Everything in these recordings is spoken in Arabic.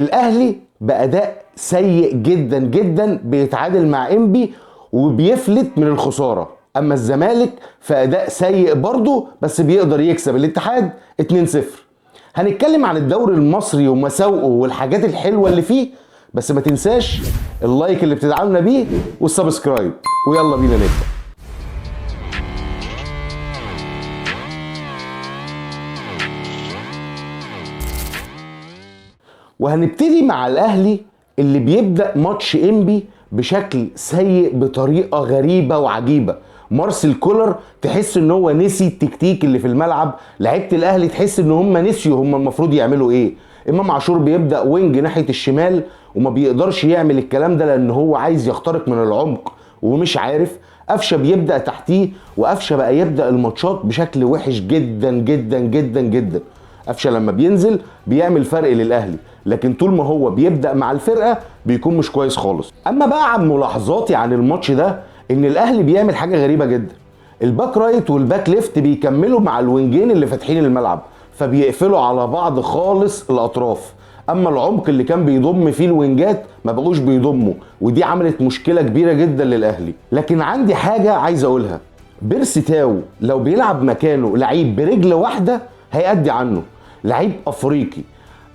الاهلي باداء سيء جدا جدا بيتعادل مع انبي وبيفلت من الخساره. اما الزمالك في اداء سيء برضه بس بيقدر يكسب الاتحاد 2-0. هنتكلم عن الدوري المصري ومساوئه والحاجات الحلوه اللي فيه، بس ما تنساش اللايك اللي بتدعمنا بيه والسبسكرايب، ويلا بينا نبدا. وهنبتدي مع الاهلي اللي بيبدا ماتش انبي بشكل سيء بطريقه غريبه وعجيبه. مارسيل كولر تحس ان هو نسي التكتيك اللي في الملعب، لعيبه الاهلي تحس ان هم نسيوا هم المفروض يعملوا ايه. امام عاشور بيبدا وينج ناحيه الشمال وما بيقدرش يعمل الكلام ده لان هو عايز يخترق من العمق ومش عارف. قفشه بيبدا تحتيه، وقفشه بقى يبدا الماتشات بشكل وحش جدا جدا جدا جدا. قفشه لما بينزل بيعمل فرق للاهلي، لكن طول ما هو بيبدا مع الفرقه بيكون مش كويس خالص. اما بقى عن ملاحظاتي عن الماتش ده، ان الاهلي بيعمل حاجه غريبه جدا. الباك رايت والباك ليفت بيكملوا مع الوينجين اللي فاتحين الملعب، فبيقفلوا على بعض خالص الاطراف. اما العمق اللي كان بيضم فيه الوينجات ما بقوش بيضموا، ودي عملت مشكله كبيره جدا للاهلي. لكن عندي حاجه عايز اقولها، بيرسي تاو لو بيلعب مكانه لعيب برجل واحده هيأدي عنه. لعيب افريقي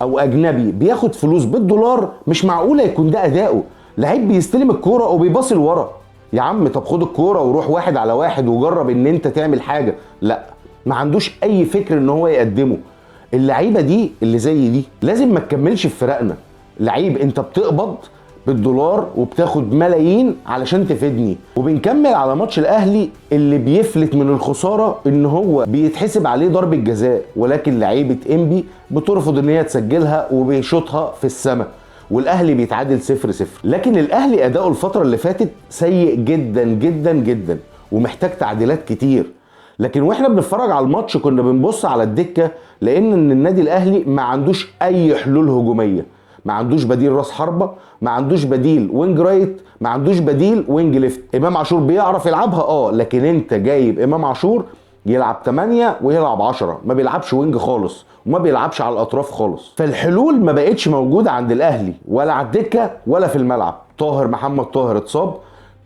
او اجنبي بياخد فلوس بالدولار، مش معقوله يكون ده اداؤه. لعيب بيستلم الكوره وبيباصي لورا. يا عم طب خد الكوره وروح 1 على 1 وجرب ان انت تعمل حاجه. لا، ما عندوش اي فكر ان هو يقدمه. اللعيبه دي اللي زي دي لازم ما تكملش في فرقنا. لعيب انت بتقبض بالدولار وبتاخد ملايين علشان تفيدني. وبنكمل على ماتش الاهلي اللي بيفلت من الخساره ان هو بيتحسب عليه ضربه جزاء، ولكن لعيبه انبي بترفض ان هي تسجلها وبيشوطها في السماء، والاهلي بيتعادل 0-0. لكن الاهلي اداؤه الفتره اللي فاتت سيء جدا جدا جدا ومحتاج تعديلات كتير. لكن واحنا بنتفرج على الماتش كنا بنبص على الدكه، لان النادي الاهلي ما عندوش اي حلول هجوميه. ما عندوش بديل راس حربه، ما عندوش بديل وينج رايت، ما عندوش بديل وينج ليفت. امام عاشور بيعرف يلعبها لكن انت جايب امام عاشور يلعب 8 ويلعب 10، ما بيلعبش وينج خالص وما بيلعبش على الاطراف خالص. فالحلول ما بقتش موجوده عند الاهلي، ولا على الدكه ولا في الملعب. محمد طاهر اتصاب.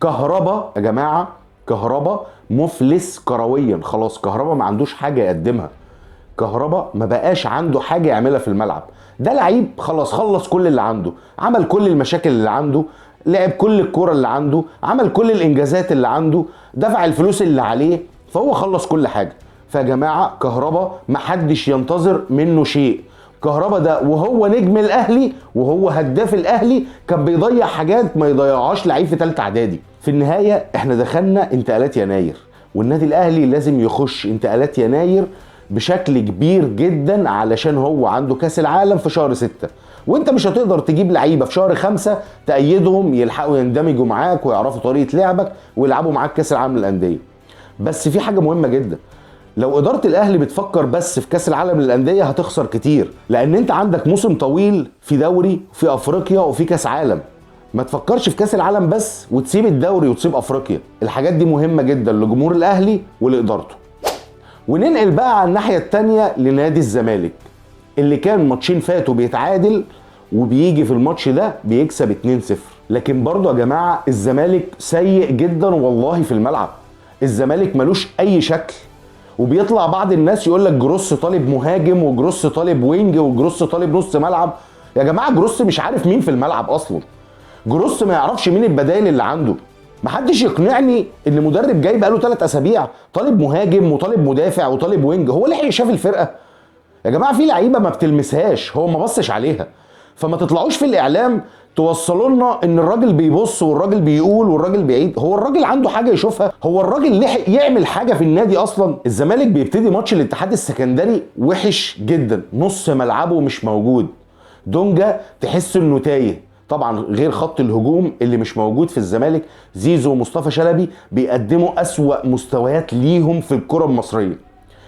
كهربا يا جماعه، كهربا مفلس كرويا خلاص. كهربا ما عندوش حاجه يقدمها. كهربا ما بقاش عنده حاجه يعملها في الملعب. ده لعيب خلاص خلص كل اللي عنده، عمل كل المشاكل اللي عنده، لعب كل الكرة اللي عنده، عمل كل الانجازات اللي عنده، دفع الفلوس اللي عليه، فهو خلص كل حاجه. فيا جماعه كهربا محدش ينتظر منه شيء. كهربا ده وهو نجم الاهلي وهو هداف الاهلي كان بيضيع حاجات ما يضيعهاش لعيب في ثالثه اعدادي. في النهايه احنا دخلنا انتقالات يناير، والنادي الاهلي لازم يخش انتقالات يناير بشكل كبير جدا علشان هو عنده كاس العالم في شهر 6، وانت مش هتقدر تجيب لعيبه في شهر 5 تأيدهم يلحقوا يندمجوا معاك ويعرفوا طريقه لعبك ويلعبوا معاك كاس العالم للانديه. بس في حاجه مهمه جدا، لو اداره الاهلي بتفكر بس في كاس العالم للانديه هتخسر كتير، لان انت عندك موسم طويل في دوري في افريقيا وفي كاس عالم. ما تفكرش في كاس العالم بس وتسيب الدوري وتسيب افريقيا. الحاجات دي مهمه جدا لجمهور الاهلي ولادارته. وننقل بقى على الناحيه الثانيه لنادي الزمالك اللي كان ماتشين فاتوا بيتعادل وبيجي في الماتش ده بيكسب 2-0. لكن برضه يا جماعه الزمالك سيء جدا والله في الملعب. الزمالك ملوش اي شكل، وبيطلع بعض الناس يقول لك جروس طالب مهاجم وجروس طالب وينج وجروس طالب نص ملعب. يا جماعه جروس مش عارف مين في الملعب اصلا. جروس ما يعرفش مين البدائل اللي عنده. محدش يقنعني ان مدرب جاي بقاله 3 اسابيع طالب مهاجم وطالب مدافع وطالب وينج. هو لحق شاف الفرقه؟ يا جماعه في لعيبه ما بتلمسهاش، هو ما بصش عليها. فما تطلعوش في الاعلام توصلوا لنا ان الراجل بيبص والراجل بيقول والراجل بيعيد. هو الراجل عنده حاجه يشوفها؟ هو الراجل لحق يعمل حاجه في النادي اصلا؟ الزمالك بيبتدي ماتش الاتحاد السكندري وحش جدا، نص ملعبه مش موجود. دونجا تحس انه تايه. طبعا غير خط الهجوم اللي مش موجود في الزمالك، زيزو ومصطفى شلبي بيقدموا اسوأ مستويات ليهم في الكره المصريه.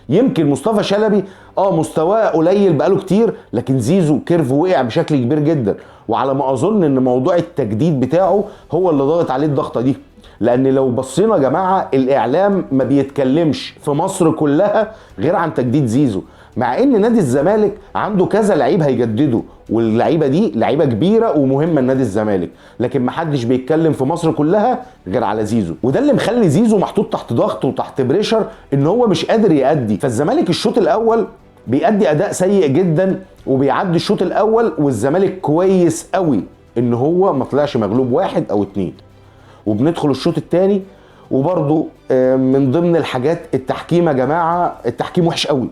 يمكن مصطفى شلبي مستواه قليل بقاله كتير، لكن زيزو كيرف وقع بشكل كبير جدا. وعلى ما اظن ان موضوع التجديد بتاعه هو اللي ضاغط عليه الضغطه دي. لان لو بصينا يا جماعه الاعلام ما بيتكلمش في مصر كلها غير عن تجديد زيزو. مع ان نادي الزمالك عنده كذا لعيب هيجددوا، واللعيبه دي لعيبه كبيره ومهمه لنادي الزمالك، لكن محدش بيتكلم في مصر كلها غير على زيزو، وده اللي مخلي زيزو محطوط تحت ضغط وتحت بريشر ان هو مش قادر يأدي. فالزمالك الشوط الاول بيأدي اداء سيء جدا وبيعدي الشوط الاول، والزمالك كويس قوي ان هو ما طلعش مغلوب 1 أو 2. وبندخل الشوط الثاني وبرضو من ضمن الحاجات التحكيم يا جماعه، التحكيم وحش قوي.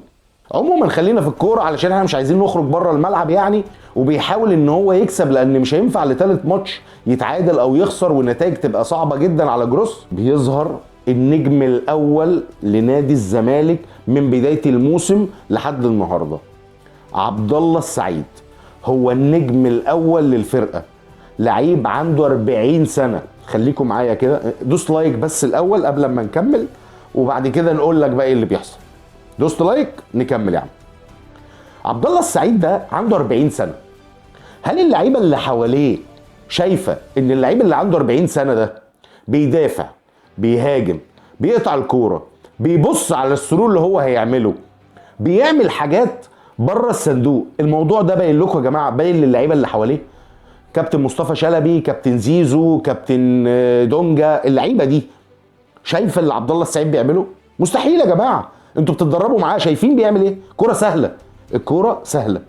عموما خلينا في الكوره علشان احنا مش عايزين نخرج بره الملعب يعني، وبيحاول ان هو يكسب لان مش هينفع لثالث ماتش يتعادل او يخسر والنتائج تبقى صعبه جدا على جروس. بيظهر النجم الاول لنادي الزمالك من بدايه الموسم لحد النهارده، عبد الله السعيد هو النجم الاول للفرقه، لعيب عنده 40 سنه. خليكم معايا كده، دوس لايك بس الاول قبل ما نكمل، وبعد كده نقول لك بقى ايه اللي بيحصل. دوست لايك نكمل يعني. عبد الله السعيد ده عنده 40 سنه. هل اللعيبه اللي حواليه شايفه ان اللعيب اللي عنده 40 سنه ده بيدافع، بيهاجم، بيقطع الكوره، بيبص على السرور اللي هو هيعمله، بيعمل حاجات بره الصندوق؟ الموضوع ده باين لكم يا جماعه، باين للعيبه اللي حواليه. كابتن مصطفى شلبي، كابتن زيزو، كابتن دونجا، اللعيبه دي شايفه اللي عبد الله السعيد بيعمله؟ مستحيل يا جماعه. انتوا بتتدربوا معاه شايفين بيعمل ايه؟ كرة سهله، الكرة سهله،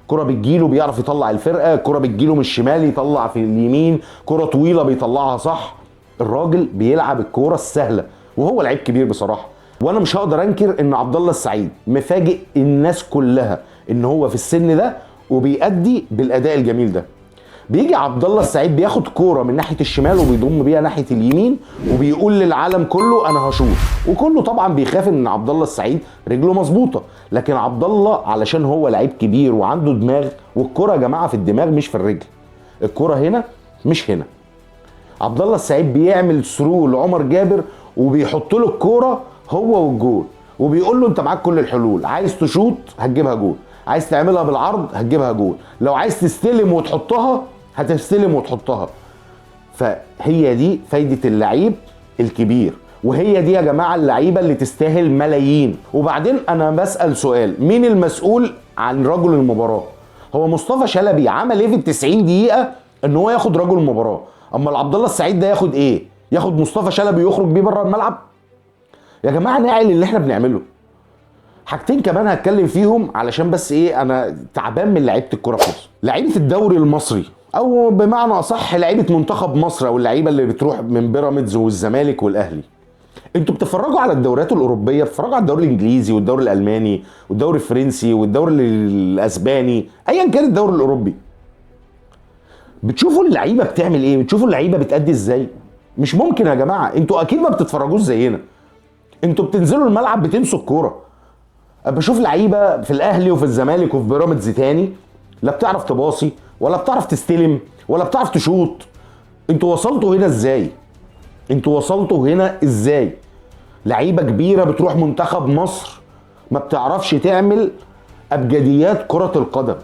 كرة بتجيله بيعرف يطلع الفرقه، كرة بتجيله من الشمال يطلع في اليمين، كرة طويله بيطلعها صح. الراجل بيلعب الكرة السهله وهو لعيب كبير بصراحه. وانا مش هقدر انكر ان عبد الله السعيد مفاجئ الناس كلها ان هو في السن ده وبيأدي بالاداء الجميل ده. بيجي عبد الله السعيد بياخد كوره من ناحيه الشمال وبيضم بيها ناحيه اليمين وبيقول للعالم كله انا هشوط، وكله طبعا بيخاف ان عبد الله السعيد رجله مظبوطه، لكن عبد الله علشان هو لعيب كبير وعنده دماغ، والكوره يا جماعه في الدماغ مش في الرجل، الكوره هنا مش هنا. عبد الله السعيد بيعمل ثرو لعمر جابر وبيحط له الكوره هو والجول، وبيقول له انت معاك كل الحلول، عايز تشوط هتجيبها جول، عايز تعملها بالعرض هتجيبها جول، لو عايز تستلم وتحطها هتستلم وتحطها. فهي دي فايدة اللعيب الكبير، وهي دي يا جماعة اللعيبة اللي تستاهل ملايين. وبعدين انا بسأل سؤال، مين المسؤول عن رجل المباراة؟ هو مصطفى شلبي عمل ايه في ال90 دقيقة ان هو ياخد رجل المباراة؟ اما عبد الله السعيد ده ياخد ايه؟ ياخد مصطفى شلبي يخرج بيه بره الملعب؟ يا جماعة نعمل اللي احنا بنعمله. حاجتين كمان هتكلم فيهم علشان بس ايه، انا تعبان من لعيبه الكوره في مصر. لعيبه الدوري المصري او بمعنى اصح لعيبه منتخب مصر او اللعيبه اللي بتروح من بيراميدز والزمالك والاهلي. انتوا بتتفرجوا على الدوريات الاوروبيه، بتتفرجوا على الدوري الانجليزي والدوري الالماني والدوري الفرنسي والدوري الاسباني، ايا كان الدوري الاوروبي، بتشوفوا اللعيبه بتعمل ايه؟ بتشوفوا اللعيبه بتأدي ازاي؟ مش ممكن يا جماعه، انتوا اكيد ما بتتفرجوش زينا. انتوا بتنزلوا الملعب بتنسوا الكوره. بشوف لعيبه في الاهلي وفي الزمالك وفي بيراميدز تاني لا بتعرف تباصي ولا بتعرف تستلم ولا بتعرف تشوط. انتوا وصلتوا هنا ازاي؟ انتوا وصلتوا هنا ازاي؟ لعيبه كبيره بتروح منتخب مصر ما بتعرفش تعمل ابجديات كره القدم.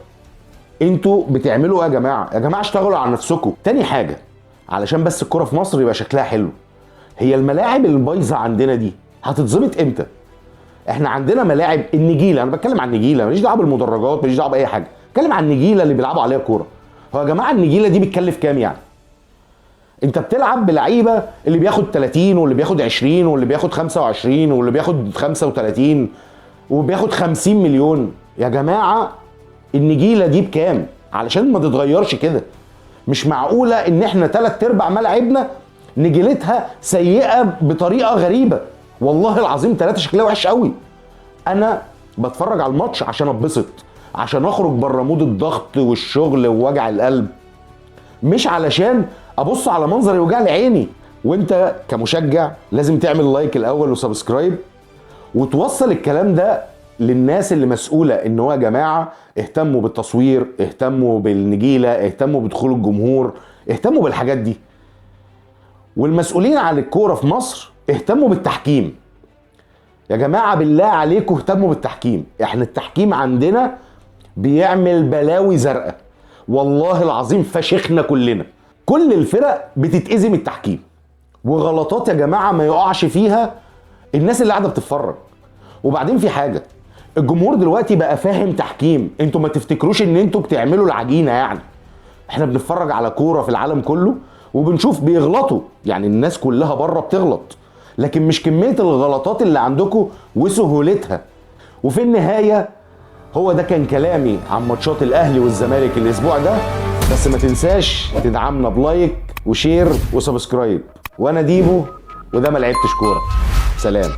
انتوا بتعملوا ايه يا جماعه؟ يا جماعه اشتغلوا على نفسكم. تاني حاجه علشان بس الكره في مصر يبقى شكلها حلو، هي الملاعب البايظه عندنا دي هتتظبط امتى؟ احنا عندنا ملاعب النجيله، انا بتكلم عن النجيله، ماليش دعوه بالمدرجات، ماليش دعوه باي حاجه، بتكلم عن النجيله اللي بيلعبوا عليها كوره. هو يا جماعه النجيله دي بتكلف كام يعني؟ انت بتلعب بلعيبه اللي بياخد 30 واللي بياخد 20 واللي بياخد 25 واللي بياخد 35 وبياخد 50 مليون. يا جماعه النجيله دي بكام؟ علشان ما تتغيرش كده. مش معقوله ان احنا 3/4 ملاعبنا نجيلتها سيئه بطريقه غريبه، والله العظيم 3 شكلها وحش قوي. انا بتفرج على الماتش عشان اتبسط، عشان اخرج بره مود الضغط والشغل ووجع القلب، مش علشان ابص على منظر يوجع لي عيني. وانت كمشجع لازم تعمل لايك الاول وسبسكرايب وتوصل الكلام ده للناس اللي مسؤوله، ان هو يا جماعه اهتموا بالتصوير، اهتموا بالنجيله، اهتموا بدخول الجمهور، اهتموا بالحاجات دي. والمسؤولين عن الكوره في مصر اهتموا بالتحكيم. يا جماعه بالله عليكم اهتموا بالتحكيم. احنا التحكيم عندنا بيعمل بلاوي زرقاء، والله العظيم فشخنا كلنا. كل الفرق بتتأذي من التحكيم، وغلطات يا جماعه ما يقعش فيها الناس اللي قاعده بتتفرج. وبعدين في حاجه، الجمهور دلوقتي بقى فاهم تحكيم، انتوا ما تفتكروش ان انتوا بتعملوا العجينه يعني. احنا بنتفرج على كوره في العالم كله وبنشوف بيغلطوا، يعني الناس كلها بره بتغلط، لكن مش كميه الغلطات اللي عندكم وسهولتها. وفي النهايه هو ده كان كلامي عن ماتشات الاهلي والزمالك الاسبوع ده. بس ما تنساش تدعمنا بلايك وشير وسبسكرايب. وانا ديبو، وده ما لعبتش كوره. سلام.